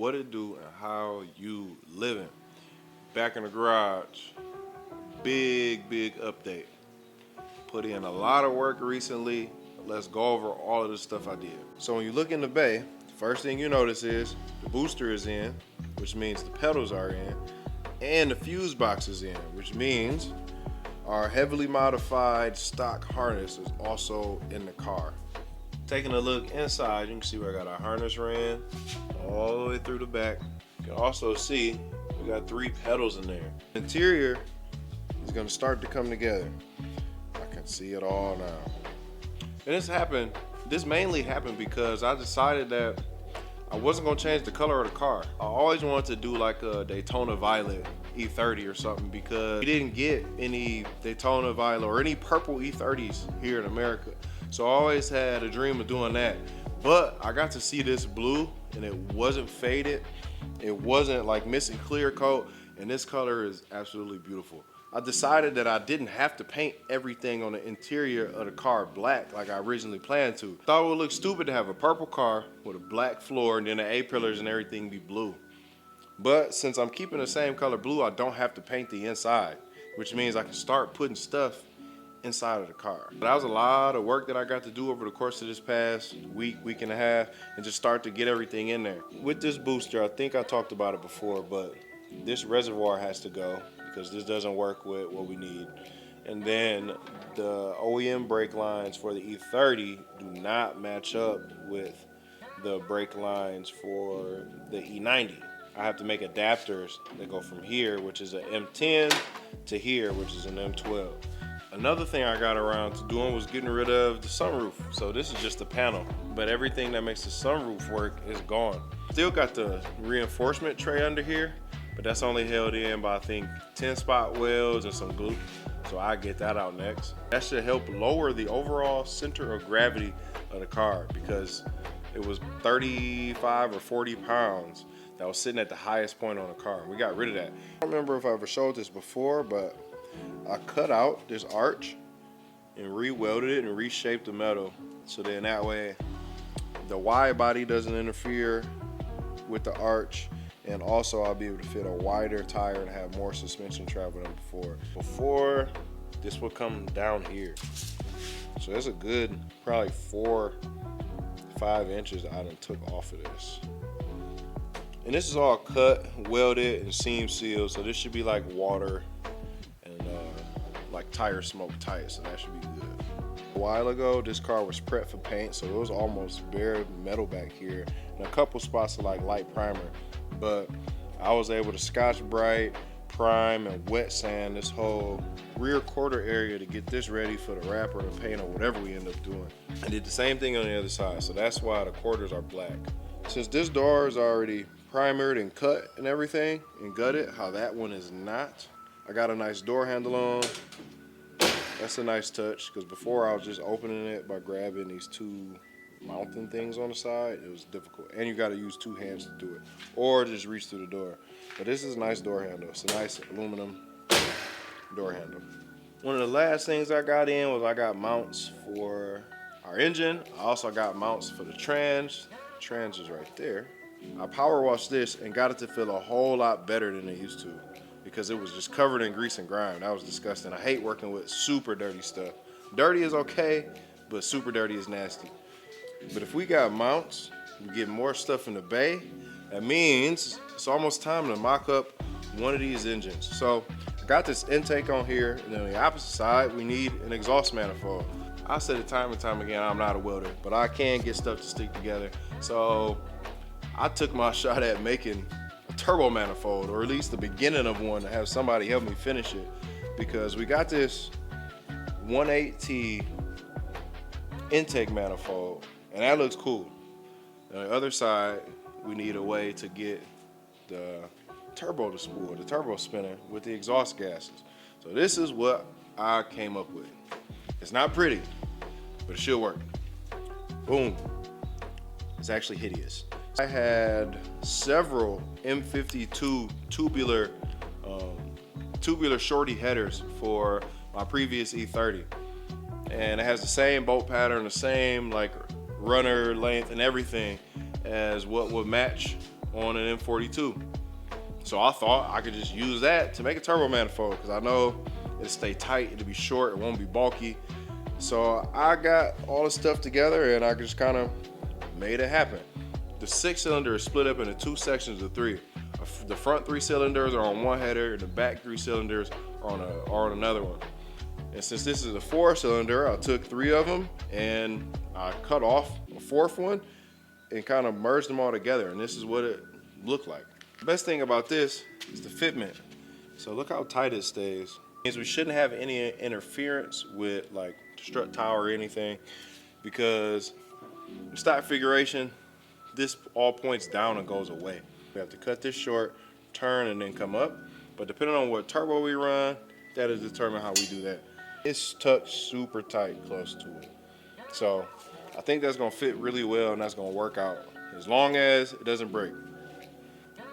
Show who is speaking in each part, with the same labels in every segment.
Speaker 1: what it do and how you living. Back in the garage, big update. Put in a lot of work recently. Let's go over all of the stuff I did. So when you look in the bay, first thing you notice is the booster is in, which means the pedals are in, and the fuse box is in, which means our heavily modified stock harness is also in the car. Taking a look inside, you can see we got our harness ran all the way through the back. You can also see we got 3 pedals in there. The interior is going to start to come together. I can see it all now. And this mainly happened because I decided that I wasn't going to change the color of the car. I always wanted to do like a Daytona Violet E30 or something because we didn't get any Daytona Violet or any purple E30s here in America. So I always had a dream of doing that. But I got to see this blue and it wasn't faded. It wasn't like missing clear coat, and this color is absolutely beautiful. I decided that I didn't have to paint everything on the interior of the car black like I originally planned to. Thought it would look stupid to have a purple car with a black floor and then the A-pillars and everything be blue. But since I'm keeping the same color blue, I don't have to paint the inside, which means I can start putting stuff inside of the car. That was a lot of work that I got to do over the course of this past week and a half, and just start to get everything in there. With this booster, I think I talked about it before, but this reservoir has to go because this doesn't work with what we need. And then the OEM brake lines for the E30 do not match up with the brake lines for the E90. I have to make adapters that go from here, which is an M10, to here, which is an M12. Another thing I got around to doing was getting rid of the sunroof. So this is just the panel, but everything that makes the sunroof work is gone. Still got the reinforcement tray under here, but that's only held in by I think 10 spot welds and some glue. So I get that out next. That should help lower the overall center of gravity of the car because it was 35 or 40 pounds that was sitting at the highest point on the car. We got rid of that. I don't remember if I ever showed this before, but I cut out this arch and re-welded it and reshaped the metal. So then that way the wide body doesn't interfere with the arch, and also I'll be able to fit a wider tire and have more suspension travel than before. Before, this would come down here. So there's a good probably 4-5 inches that I done took off of this. And this is all cut, welded, and seam sealed, so this should be like water and like tire smoke tight, so that should be good. A while ago, this car was prepped for paint, so it was almost bare metal back here, and a couple spots of like light primer. But I was able to Scotch Brite, prime, and wet sand this whole rear quarter area to get this ready for the wrapper or paint or whatever we end up doing. I did the same thing on the other side, so that's why the quarters are black. Since this door is already primered and cut and everything and gutted, how that one is not, I got a nice door handle on. That's a nice touch because before I was just opening it by grabbing these 2 mounting things on the side. It was difficult, and you got to use 2 hands to do it or just reach through the door. But this is a nice door handle. It's a nice aluminum door handle. One of the last things I got in was I got mounts for our engine. I also got mounts for the trans. Trans is right there. I power washed this and got it to feel a whole lot better than it used to because it was just covered in grease and grime. That was disgusting. I hate working with super dirty stuff. Dirty is okay, but super dirty is nasty. But if we got mounts, we get more stuff in the bay, that means it's almost time to mock up one of these engines. So I got this intake on here, and then on the opposite side, we need an exhaust manifold. I said it time and time again, I'm not a welder, but I can get stuff to stick together. So I took my shot at making a turbo manifold, or at least the beginning of one, to have somebody help me finish it, because we got this 1.8T intake manifold, and that looks cool. On the other side, we need a way to get the turbo to spool, the turbo spinner with the exhaust gases. So this is what I came up with. It's not pretty, but it should work. Boom. It's actually hideous. I had several M52 tubular shorty headers for my previous E30. And it has the same bolt pattern, the same like runner length and everything as what would match on an M42. So I thought I could just use that to make a turbo manifold, because I know it'll stay tight, it'll be short, it won't be bulky. So I got all the stuff together and I just kind of made it happen. The 6-cylinder is split up into 2 sections of 3. The front 3 cylinders are on one header and the back 3 cylinders are on another one. And since this is a 4-cylinder, I took 3 of them and I cut off a 4th one and kind of merged them all together, and this is what it looked like. The best thing about this is the fitment. So look how tight it stays. It means we shouldn't have any interference with like the strut tower or anything, because in stock configuration, this all points down and goes away. We have to cut this short, turn, and then come up. But depending on what turbo we run, that is determine how we do that. It's tucked super tight close to it. So I think that's gonna fit really well and that's gonna work out as long as it doesn't break.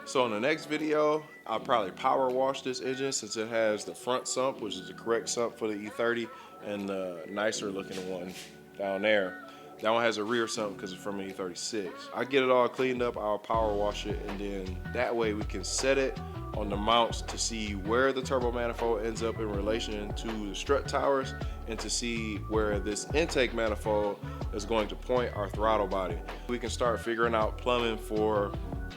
Speaker 1: So in the next video, I'll probably power wash this engine, since it has the front sump, which is the correct sump for the E30, and the nicer looking one down there. That one has a rear sump because it's from an E36. I get it all cleaned up, I'll power wash it, and then that way we can set it on the mounts to see where the turbo manifold ends up in relation to the strut towers, and to see where this intake manifold is going to point our throttle body. We can start figuring out plumbing for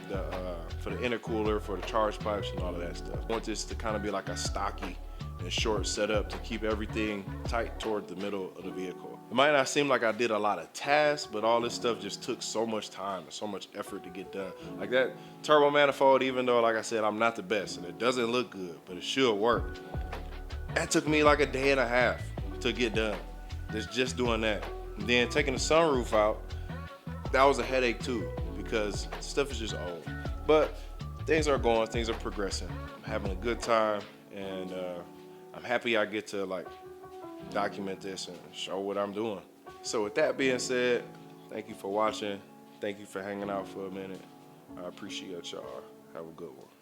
Speaker 1: the intercooler, for the charge pipes, and all of that stuff. I want this to kind of be like a stocky and short setup to keep everything tight toward the middle of the vehicle. It might not seem like I did a lot of tasks, but all this stuff just took so much time and so much effort to get done. Like that turbo manifold, even though, like I said, I'm not the best and it doesn't look good, but it should work. That took me like a day and a half to get done. Just doing that. And then taking the sunroof out, that was a headache too, because stuff is just old. But things are going, things are progressing. I'm having a good time, and I'm happy I get to like document this and show what I'm doing. So with that being said, thank you for watching. Thank you for hanging out for a minute. I appreciate y'all. Have a good one.